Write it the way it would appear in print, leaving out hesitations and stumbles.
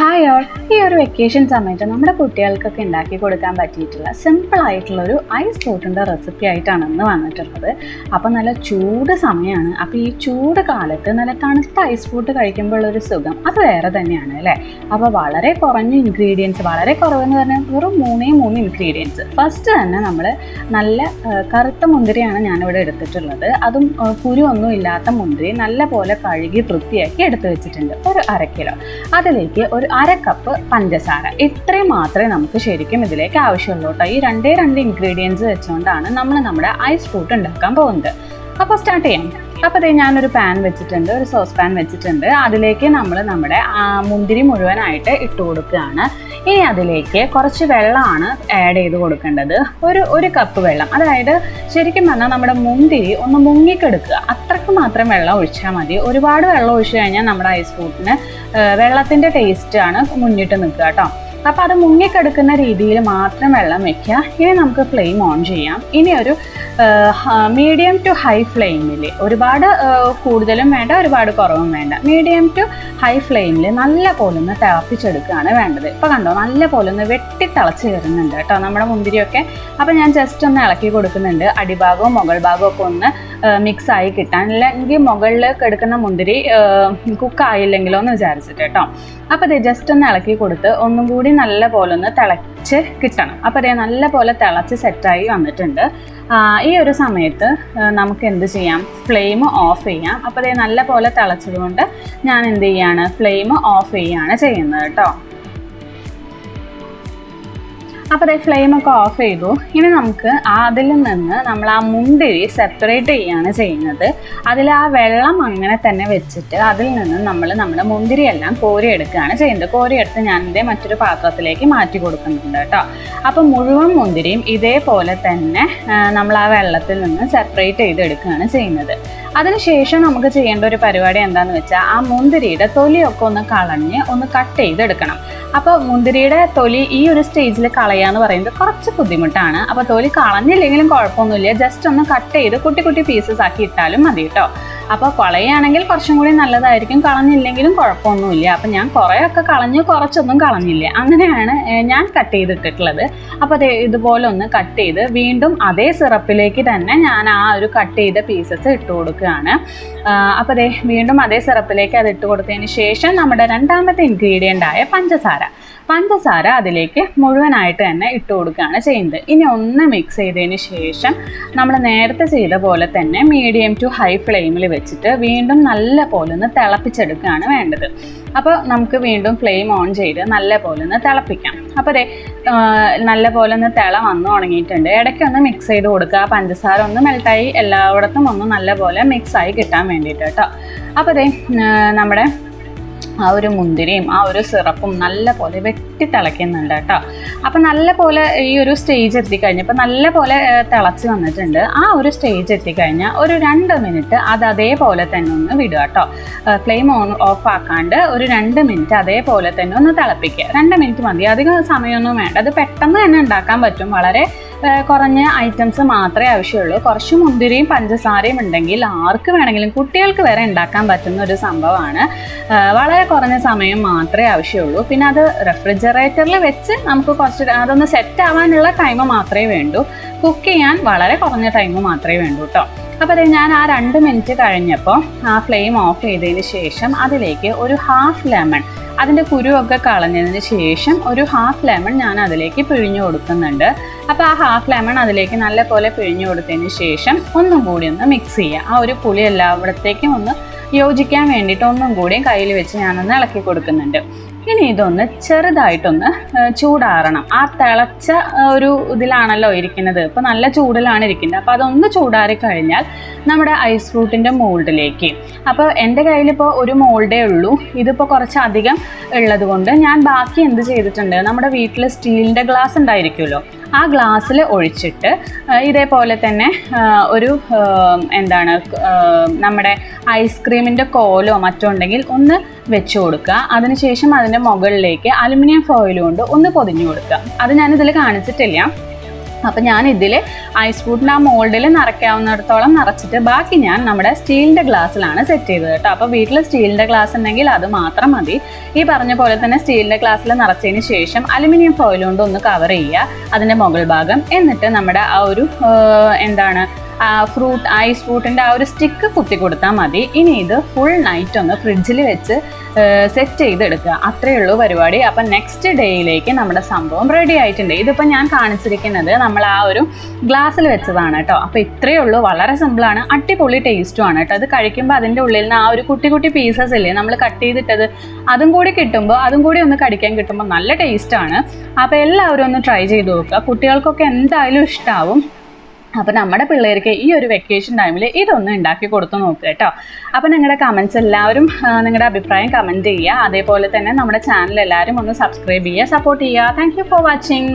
Hi all, ഈ ഒരു vacation സമയത്ത് നമ്മുടെ കുട്ടികൾക്കൊക്കെ ഉണ്ടാക്കി കൊടുക്കാൻ പറ്റിയിട്ടുള്ള സിമ്പിളായിട്ടുള്ളൊരു ഐസ് ഫ്രൂട്ടിൻ്റെ റെസിപ്പി ആയിട്ടാണ് ഇന്ന് വന്നിട്ടുള്ളത്. അപ്പോൾ നല്ല ചൂട് സമയമാണ്. അപ്പോൾ ഈ ചൂട് കാലത്ത് നല്ല തണുത്ത ഐസ് ഫ്രൂട്ട് കഴിക്കുമ്പോഴുള്ളൊരു സുഖം അത് വേറെ തന്നെയാണ് അല്ലേ. അപ്പോൾ വളരെ കുറഞ്ഞ ഇൻഗ്രീഡിയൻസ്, വളരെ കുറവെന്ന് പറഞ്ഞാൽ വെറും മൂന്നേ ഇൻഗ്രീഡിയൻസ്. ഫസ്റ്റ് തന്നെ നമ്മൾ നല്ല കറുത്ത മുന്തിരിയാണ് ഞാനിവിടെ എടുത്തിട്ടുള്ളത്. അതും കുരുവൊന്നും ഇല്ലാത്ത മുന്തിരി നല്ല പോലെ കഴുകി വൃത്തിയാക്കി എടുത്ത് വെച്ചിട്ടുണ്ട്. ഒരു 1/2 കിലോ. അതിലേക്ക് ഒരു 1/2 കപ്പ് പഞ്ചസാര. ഇത്രയും മാത്രമേ നമുക്ക് ശരിക്കും ഇതിലേക്ക് ആവശ്യമുള്ളൂ കേട്ടോ. ഈ 2 ഇൻഗ്രീഡിയൻസ് വെച്ചുകൊണ്ടാണ് നമ്മൾ നമ്മുടെ ഐസ് ഫ്രൂട്ട് ഉണ്ടാക്കാൻ പോകുന്നത്. അപ്പോൾ സ്റ്റാർട്ട് ചെയ്യാം. അപ്പോൾ ഞാനൊരു പാൻ വെച്ചിട്ടുണ്ട്, ഒരു സോസ് പാൻ വെച്ചിട്ടുണ്ട്. അതിലേക്ക് നമ്മൾ നമ്മുടെ മുന്തിരി മുഴുവനായിട്ട് ഇട്ട് കൊടുക്കുകയാണ്. ഇനി അതിലേക്ക് കുറച്ച് വെള്ളമാണ് ആഡ് ചെയ്ത് കൊടുക്കേണ്ടത്. ഒരു കപ്പ് വെള്ളം, അതായത് ശരിക്കും പറഞ്ഞാൽ നമ്മുടെ മുന്തിരി ഒന്ന് മുങ്ങിക്കെടുക്കുക, അത്രയ്ക്ക് മാത്രം വെള്ളം ഒഴിച്ചാൽ മതി. ഒരുപാട് വെള്ളം ഒഴിച്ചു കഴിഞ്ഞാൽ നമ്മുടെ ഐസ് ഫ്രൂട്ടിന് വെള്ളത്തിൻ്റെ ടേസ്റ്റാണ് മുന്നിട്ട് നിൽക്കുക കേട്ടോ. അപ്പോൾ അത് മുങ്ങിക്കെടുക്കുന്ന രീതിയിൽ മാത്രം വെള്ളം വെക്കുക. ഇനി നമുക്ക് ഫ്ലെയിം ഓൺ ചെയ്യാം. ഇനി ഒരു മീഡിയം ടു ഹൈ ഫ്ലെയിമിൽ, ഒരുപാട് കൂടുതലും വേണ്ട ഒരുപാട് കുറവും വേണ്ട, മീഡിയം ടു ഹൈ ഫ്ലെയിമിൽ നല്ല പോലെ ഒന്ന് തിളപ്പിച്ചെടുക്കുകയാണ് വേണ്ടത്. ഇപ്പോൾ കണ്ടോ, നല്ല പോലെ ഒന്ന് വെട്ടി തിളച്ച് വരുന്നുണ്ട് കേട്ടോ നമ്മുടെ മുന്തിരിയൊക്കെ. അപ്പോൾ ഞാൻ ജസ്റ്റ് ഒന്ന് ഇളക്കി കൊടുക്കുന്നുണ്ട്, അടിഭാഗവും മുകൾ ഭാഗവും ഒക്കെ ഒന്ന് മിക്സ് ആയി കിട്ടാൻ, അല്ലെങ്കിൽ മുകളിലേക്ക് എടുക്കുന്ന മുന്തിരി കുക്കായില്ലെങ്കിലോ എന്ന് വിചാരിച്ചിട്ട് കേട്ടോ. അപ്പോൾ ഇത് ജസ്റ്റ് ഒന്ന് ഇളക്കി കൊടുത്ത് ഒന്നും കൂടി നല്ല പോലെ ഒന്ന് തിളച്ച് കിട്ടണം. അപ്പോൾ അതേ നല്ല പോലെ തിളച്ച് സെറ്റായി വന്നിട്ടുണ്ട്. ഈ ഒരു സമയത്ത് നമുക്ക് എന്ത് ചെയ്യാം, ഫ്ലെയിം ഓഫ് ചെയ്യാം. അപ്പോൾ അതേ നല്ല പോലെ തിളച്ചതുകൊണ്ട് ഞാൻ എന്ത് ചെയ്യാണ്, ഫ്ലെയിം ഓഫ് ചെയ്യാണ് ചെയ്യുന്നത് കേട്ടോ. അപ്പോൾ അതേ ഫ്ലെയിമൊക്കെ ഓഫ് ചെയ്തു. ഇനി നമുക്ക് അതിൽ നിന്ന് നമ്മൾ ആ മുന്തിരി സെപ്പറേറ്റ് ചെയ്യാണ് ചെയ്യുന്നത്. അതിൽ ആ വെള്ളം അങ്ങനെ തന്നെ വെച്ചിട്ട് അതിൽ നിന്ന് നമ്മൾ നമ്മുടെ മുന്തിരിയെല്ലാം കോരിയെടുക്കുകയാണ് ചെയ്യുന്നത്. കോരിയെടുത്ത് ഞാൻ ഇതേ മറ്റൊരു പാത്രത്തിലേക്ക് മാറ്റി കൊടുക്കുന്നുണ്ട് കേട്ടോ. അപ്പോൾ മുഴുവൻ മുന്തിരിയും ഇതേപോലെ തന്നെ നമ്മൾ ആ വെള്ളത്തിൽ നിന്ന് സെപ്പറേറ്റ് ചെയ്തെടുക്കുകയാണ് ചെയ്യുന്നത്. അതിനുശേഷം നമുക്ക് ചെയ്യേണ്ട ഒരു പരിപാടി എന്താണെന്ന് വെച്ചാൽ, ആ മുന്തിരിയുടെ തൊലിയൊക്കെ ഒന്ന് കളഞ്ഞ് ഒന്ന് കട്ട് ചെയ്തെടുക്കണം. അപ്പോൾ മുന്തിരിയുടെ തൊലി ഈ ഒരു സ്റ്റേജിൽ കളയാന്ന് പറയുന്നത് കുറച്ച് ബുദ്ധിമുട്ടാണ്. അപ്പോൾ തൊലി കളഞ്ഞില്ലെങ്കിലും കുഴപ്പമൊന്നുമില്ല, ജസ്റ്റ് ഒന്ന് കട്ട് ചെയ്ത് കുട്ടി കുട്ടി പീസസ് ആക്കി ഇട്ടാലും മതി കേട്ടോ. അപ്പോൾ കളയുകയാണെങ്കിൽ കുറച്ചും കൂടി നല്ലതായിരിക്കും, കളഞ്ഞില്ലെങ്കിലും കുഴപ്പമൊന്നുമില്ല. അപ്പം ഞാൻ കുറേയൊക്കെ കളഞ്ഞു, കുറച്ചൊന്നും കളഞ്ഞില്ല, അങ്ങനെയാണ് ഞാൻ കട്ട് ചെയ്തിട്ടുള്ളത്. അപ്പോൾ അത് ഇതുപോലെ ഒന്ന് കട്ട് ചെയ്ത് വീണ്ടും അതേ സിറപ്പിലേക്ക് തന്നെ ഞാൻ ആ ഒരു കട്ട് ചെയ്ത പീസസ് ഇട്ട് കൊടുക്കുകയാണ്. അപ്പോൾ വീണ്ടും അതേ സിറപ്പിലേക്ക് അത് ഇട്ട് കൊടുത്തതിന് ശേഷം നമ്മുടെ രണ്ടാമത്തെ ഇൻഗ്രീഡിയൻ്റ് ആയ പഞ്ചസാര അതിലേക്ക് മുഴുവനായിട്ട് തന്നെ ഇട്ട് കൊടുക്കുകയാണ് ചെയ്യുന്നത്. ഇനി ഒന്ന് മിക്സ് ചെയ്തതിന് ശേഷം നമ്മൾ നേരത്തെ ചെയ്ത പോലെ തന്നെ മീഡിയം ടു ഹൈ ഫ്ലെയിമിൽ വെച്ചിട്ട് വീണ്ടും നല്ല പോലെ ഒന്ന് തിളപ്പിച്ചെടുക്കുകയാണ് വേണ്ടത്. അപ്പോൾ നമുക്ക് വീണ്ടും ഫ്ലെയിം ഓൺ ചെയ്ത് നല്ല പോലെ ഒന്ന് തിളപ്പിക്കാം. അപ്പോൾ നല്ല പോലെ ഒന്ന് തിള വന്നു തുടങ്ങിയിട്ടുണ്ട്. ഇടയ്ക്കൊന്ന് മിക്സ് ചെയ്ത് കൊടുക്കുക, പഞ്ചസാര ഒന്ന് മെൽട്ടായി എല്ലായിടത്തും ഒന്ന് നല്ല പോലെ മിക്സായി കിട്ടാൻ വേണ്ടിയിട്ട് കേട്ടോ. അപ്പോൾ നമ്മുടെ ആ ഒരു മുന്തിരിയും ആ ഒരു സിറപ്പും നല്ല പോലെ വെട്ടി തിളയ്ക്കുന്നുണ്ട് കേട്ടോ. അപ്പം നല്ല പോലെ ഈ ഒരു സ്റ്റേജ് എത്തിക്കഴിഞ്ഞപ്പോൾ നല്ല പോലെ തിളച്ച് വന്നിട്ടുണ്ട്. ആ ഒരു സ്റ്റേജ് എത്തിക്കഴിഞ്ഞാൽ ഒരു 2 മിനിറ്റ് അത് അതേപോലെ തന്നെ ഒന്ന് വിടുക കേട്ടോ. ഫ്ലെയിം ഓഫ് ആക്കാണ്ട് ഒരു 2 മിനിറ്റ് അതേപോലെ തന്നെ ഒന്ന് തിളപ്പിക്കുക. 2 മിനിറ്റ് മതി, അധികം സമയമൊന്നും വേണ്ട. അത് പെട്ടെന്ന് തന്നെ ഉണ്ടാക്കാൻ പറ്റും. വളരെ കുറഞ്ഞ ഐറ്റംസ് മാത്രമേ ആവശ്യമുള്ളൂ. കുറച്ച് മുന്തിരിയും പഞ്ചസാരയും ഉണ്ടെങ്കിൽ ആർക്ക് വേണമെങ്കിലും, കുട്ടികൾക്ക് വരെ ഉണ്ടാക്കാൻ പറ്റുന്ന ഒരു സംഭവമാണ്. വളരെ കുറഞ്ഞ സമയം മാത്രമേ ആവശ്യമുള്ളൂ. പിന്നെ അത് റെഫ്രിജറേറ്ററിൽ വെച്ച് നമുക്ക് കുറച്ച് അതൊന്ന് സെറ്റ് ആവാനുള്ള ടൈം മാത്രമേ വേണ്ടൂ. കുക്ക് ചെയ്യാൻ വളരെ കുറഞ്ഞ ടൈം മാത്രമേ വേണ്ടൂ കേട്ടോ. അപ്പോൾ ഞാൻ ആ 2 മിനിറ്റ് കഴിഞ്ഞപ്പോൾ ആ ഫ്ലെയിം ഓഫ് ചെയ്തതിന് ശേഷം അതിലേക്ക് ഒരു 1/2 ലെമൺ, അതിൻ്റെ കുരുവൊക്കെ കളഞ്ഞതിന് ശേഷം ഒരു 1/2 ലെമൺ ഞാൻ അതിലേക്ക് പിഴിഞ്ഞു കൊടുക്കുന്നുണ്ട്. അപ്പോൾ ആ 1/2 ലെമൺ അതിലേക്ക് നല്ല പോലെ പിഴിഞ്ഞു കൊടുത്തതിന് ശേഷം ഒന്നും കൂടി ഒന്ന് മിക്സ് ചെയ്യുക. ആ ഒരു പുളി എല്ലായിടത്തേക്കും ഒന്ന് യോജിക്കാൻ വേണ്ടിയിട്ട് ഒന്നും കൂടി കയ്യിൽ വെച്ച് ഞാനൊന്ന് ഇളക്കി കൊടുക്കുന്നുണ്ട്. ഇനി ഇതൊന്ന് ചെറുതായിട്ടൊന്ന് ചൂടാറണം. ആ തിളച്ച ഒരു ഇതിലാണല്ലോ ഇരിക്കുന്നത്, ഇപ്പോൾ നല്ല ചൂടിലാണ് ഇരിക്കുന്നത്. അപ്പോൾ അതൊന്ന് ചൂടാറി കഴിഞ്ഞാൽ നമ്മുടെ ഐസ് ഫ്രൂട്ടിൻ്റെ മോൾഡിലേക്ക്, അപ്പോൾ എൻ്റെ കയ്യിലിപ്പോൾ ഒരു മോൾഡേ ഉള്ളൂ, ഇതിപ്പോൾ കുറച്ചധികം ഉള്ളത് കൊണ്ട് ഞാൻ ബാക്കി എന്ത് ചെയ്തിട്ടുണ്ട്, നമ്മുടെ വീട്ടിൽ സ്റ്റീലിൻ്റെ ഗ്ലാസ് ഉണ്ടായിരിക്കുമല്ലോ, ആ ഗ്ലാസ്സിൽ ഒഴിച്ചിട്ട് ഇതേപോലെ തന്നെ ഒരു നമ്മുടെ ഐസ്ക്രീമിൻ്റെ കോലോ മറ്റോ ഉണ്ടെങ്കിൽ ഒന്ന് വെച്ച് കൊടുക്കുക. അതിനുശേഷം അതിൻ്റെ മുകളിലേക്ക് അലുമിനിയം ഫോയിൽ കൊണ്ട് ഒന്ന് പൊതിഞ്ഞു കൊടുക്കുക. അത് ഞാനിതിൽ കാണിച്ചിട്ടില്ല. അപ്പോൾ ഞാൻ ഇതിൽ ഐസ് ഫ്രൂട്ടിൻ്റെ ആ മോൾഡിൽ നിറയ്ക്കാവുന്നിടത്തോളം നിറച്ചിട്ട് ബാക്കി ഞാൻ നമ്മുടെ സ്റ്റീലിൻ്റെ ഗ്ലാസ്സിലാണ് സെറ്റ് ചെയ്തത് കേട്ടോ. അപ്പോൾ വീട്ടിൽ സ്റ്റീലിൻ്റെ ഗ്ലാസ് ഉണ്ടെങ്കിൽ അത് മാത്രം മതി. ഈ പറഞ്ഞ പോലെ തന്നെ സ്റ്റീലിൻ്റെ ഗ്ലാസ്സിൽ നിറച്ചതിന് ശേഷം അലുമിനിയം ഫോയിൽ കൊണ്ട് ഒന്ന് കവർ ചെയ്യുക അതിൻ്റെ മുകൾ ഭാഗം. എന്നിട്ട് നമ്മുടെ ആ ഒരു ഐസ് ഫ്രൂട്ടിൻ്റെ ആ ഒരു സ്റ്റിക്ക് കുത്തി കൊടുത്താൽ മതി. ഇനി ഇത് ഫുൾ നൈറ്റ് ഒന്ന് ഫ്രിഡ്ജിൽ വെച്ച് സെറ്റ് ചെയ്തെടുക്കുക. അത്രയേ ഉള്ളൂ പരിപാടി. അപ്പം നെക്സ്റ്റ് ഡേയിലേക്ക് നമ്മുടെ സംഭവം റെഡി ആയിട്ടുണ്ട്. ഇതിപ്പോൾ ഞാൻ കാണിച്ചിരിക്കുന്നത് നമ്മൾ ആ ഒരു ഗ്ലാസ്സിൽ വെച്ചതാണ് കേട്ടോ. അപ്പോൾ ഇത്രയേ ഉള്ളൂ, വളരെ സിമ്പിളാണ്, അടിപൊളി ടേസ്റ്റും ആണ് കേട്ടോ. അത് കഴിക്കുമ്പോൾ അതിൻ്റെ ഉള്ളിൽ നിന്ന് ആ ഒരു കുട്ടി കുട്ടി പീസസ് ഇല്ലേ നമ്മൾ കട്ട് ചെയ്തിട്ടത്, അതും കൂടി കിട്ടുമ്പോൾ അതും കൂടി ഒന്ന് കടിക്കാൻ കിട്ടുമ്പോൾ നല്ല ടേസ്റ്റാണ്. അപ്പോൾ എല്ലാവരും ഒന്ന് ട്രൈ ചെയ്ത് നോക്കുക, കുട്ടികൾക്കൊക്കെ എന്തായാലും ഇഷ്ടമാവും. അപ്പോൾ നമ്മുടെ പിള്ളേർക്ക് ഈ ഒരു വെക്കേഷൻ ടൈമിൽ ഇതൊന്ന് ഉണ്ടാക്കി കൊടുത്തു നോക്കുക കേട്ടോ. അപ്പോൾ നിങ്ങളുടെ കമൻറ്റ്സ് എല്ലാവരും നിങ്ങളുടെ അഭിപ്രായം കമൻറ്റ് ചെയ്യുക. അതേപോലെ തന്നെ നമ്മുടെ ചാനൽ എല്ലാവരും ഒന്ന് സബ്സ്ക്രൈബ് ചെയ്യുക, സപ്പോർട്ട് ചെയ്യുക. Thank you for watching.